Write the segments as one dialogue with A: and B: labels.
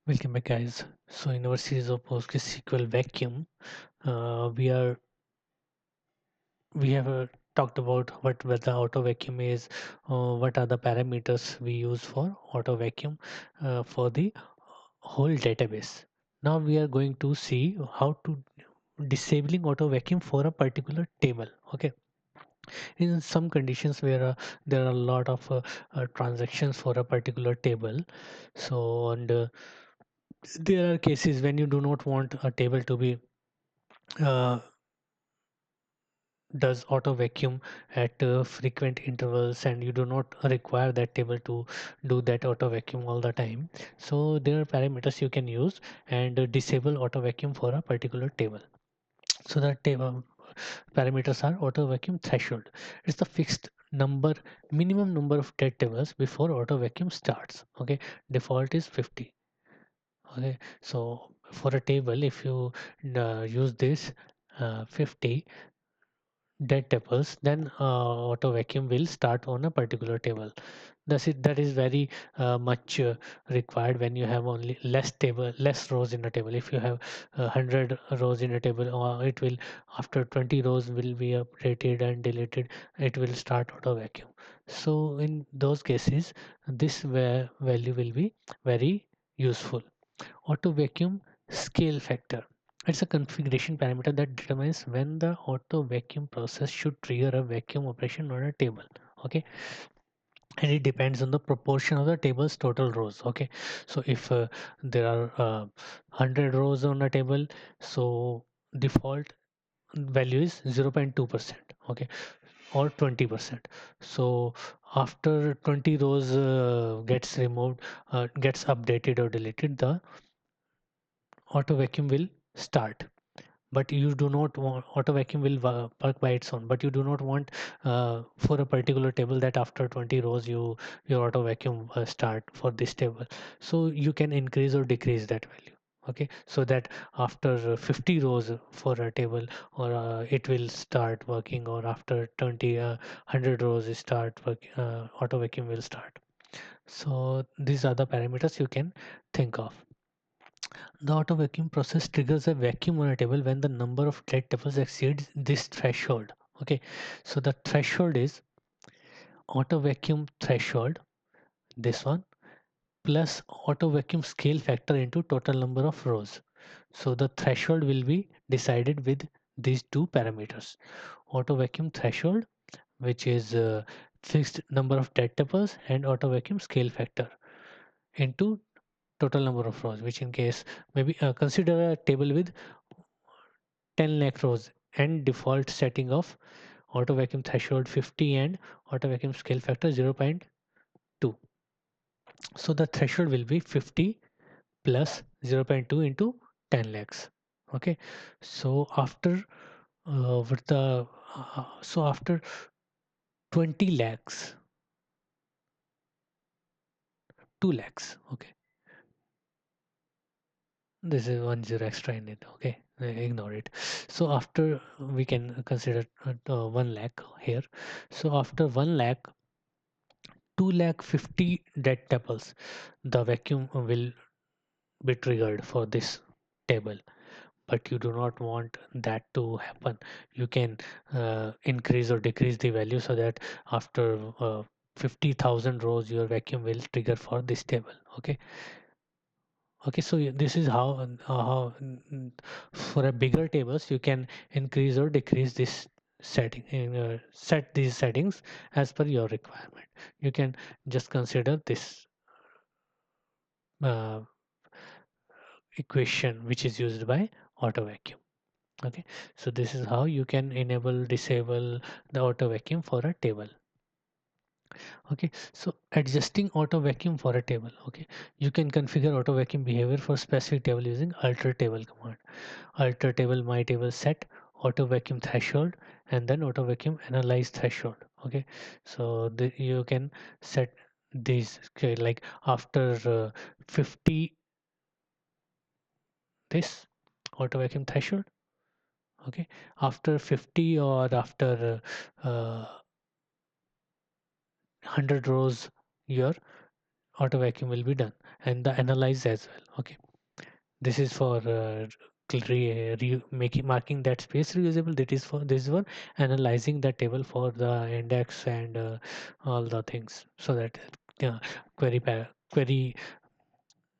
A: Welcome back, guys. So, in our series of PostgreSQL vacuum, we are we have talked about what the auto vacuum is, what are the parameters we use for auto vacuum for the whole database. Now we are going to see how to disabling auto vacuum for a particular table. Okay, in some conditions where there are a lot of transactions for a particular table, so and there are cases when you do not want a table to be uh, does auto vacuum at frequent intervals, and you do not require that table to do that auto vacuum all the time. So there are parameters you can use and disable auto vacuum for a particular table. So the table parameters are auto vacuum threshold. It's the fixed number, minimum number of dead tables before auto vacuum starts. Okay, default is 50. Okay, so for a table, if you use this 50 dead tables, then auto vacuum will start on a particular table. That is very much required when you have only less rows in a table. If you have 100 rows in a table, it will after 20 rows will be updated and deleted. It will start auto vacuum. So in those cases, this value will be very useful. Auto vacuum scale factor. It's a configuration parameter that determines when the auto vacuum process should trigger a vacuum operation on a table. Okay, and it depends on the proportion of the table's total rows. Okay, so if there are 100 rows on a table, so default value is 0.2%. Okay, or 20%. So after 20 rows gets removed, gets updated or deleted, the auto vacuum will start. But you do not want auto vacuum will work by its own, but you do not want for a particular table that after 20 rows your auto vacuum start for this table. So you can increase or decrease that value. Okay, so that after 50 rows for a table, or it will start working, or after 20 100 rows it start work, auto vacuum will start. So these are the parameters you can think of. The auto vacuum process triggers a vacuum on a table when the number of dead tables exceeds this threshold. Okay, so the threshold is auto vacuum threshold, this one, plus auto vacuum scale factor into total number of rows. So the threshold will be decided with these two parameters: auto vacuum threshold, which is fixed number of dead tables, and auto vacuum scale factor into total number of rows, which in case maybe consider a table with 10 lakh rows and default setting of auto vacuum threshold 50 and auto vacuum scale factor 0.2. So the threshold will be 50 plus 0.2 into 10 lakhs. Okay, so after with the so after 20 lakhs, 2 lakhs. Okay, this is one zero extra in it. Okay, ignore it. So after we can consider 1 lakh here. So after 1 lakh, 2 lakh 50 dead tables, the vacuum will be triggered for this table. But you do not want that to happen. You can increase or decrease the value so that after 50,000 rows your vacuum will trigger for this table. Okay, okay, so this is for a bigger tables you can increase or decrease this setting, set these settings as per your requirement. You can just consider this uh, equation which is used by auto vacuum. Okay, so this is how you can enable disable the auto vacuum for a table. Okay, so adjusting auto vacuum for a table. Okay, you can configure auto vacuum behavior for specific table using alter table command. Alter table my table set auto vacuum threshold and then auto vacuum analyze threshold. Okay, so you can set these. Okay, like after 50 this auto vacuum threshold. Okay, after 50 or after 100 rows your auto vacuum will be done, and the analyze as well. Okay, this is for making marking that space reusable. That is for this is for analyzing the table for the index and all the things, so that query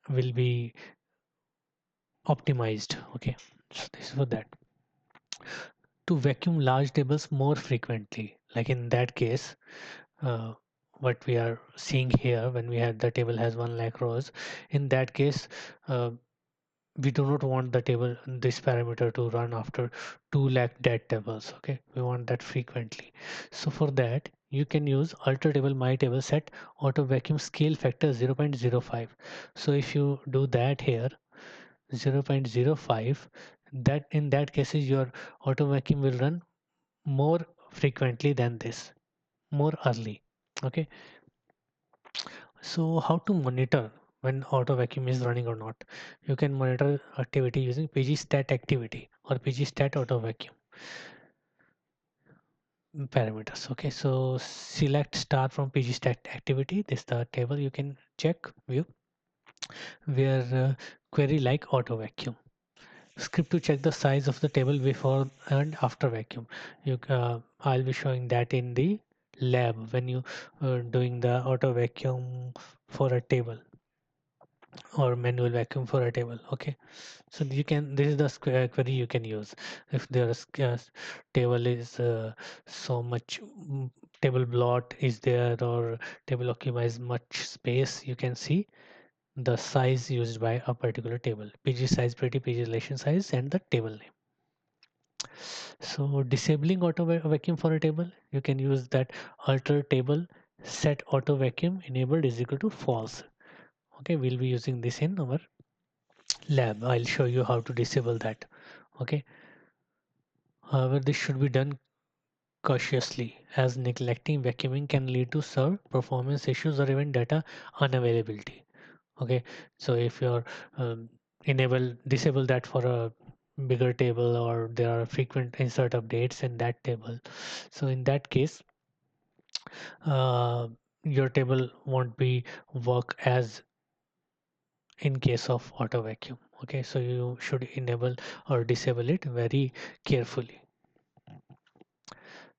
A: will be optimized. Okay, so this is for that. To vacuum large tables more frequently, like in that case, uh, what we are seeing here, when we have the table has 1 lakh rows, in that case, uh, we do not want the table, this parameter, to run after 2 lakh dead tables. Okay, we want that frequently. So for that, you can use alter table my table set auto vacuum scale factor 0.05. So if you do that here, 0.05, that in that cases your auto vacuum will run more frequently than this, more early. Okay, so how to monitor when auto vacuum is running or not? You can monitor activity using pgstat activity or pgstat auto vacuum parameters. Okay, so select star from pgstat activity. This is the table you can check view where query like auto vacuum. Script to check the size of the table before and after vacuum. I'll be showing that in the lab when you doing the auto vacuum for a table or manual vacuum for a table. Okay, so you can, this is the query you can use if there's table is so much, table blot is there, or table occupies much space. You can see the size used by a particular table, pg size, pretty pg relation size, and the table name. So disabling auto vacuum for a table, you can use that alter table set auto vacuum enabled is equal to false. Okay, we'll be using this in our lab. I'll show you how to disable that. Okay, however, this should be done cautiously, as neglecting vacuuming can lead to server performance issues or even data unavailability. Okay, so if you're disable that for a bigger table, or there are frequent insert updates in that table, so in that case, uh, your table won't be work as in case of auto vacuum. Okay, so you should enable or disable it very carefully.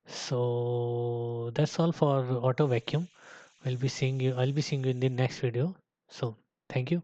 A: So that's all for auto vacuum. I'll be seeing you in the next video. So thank you.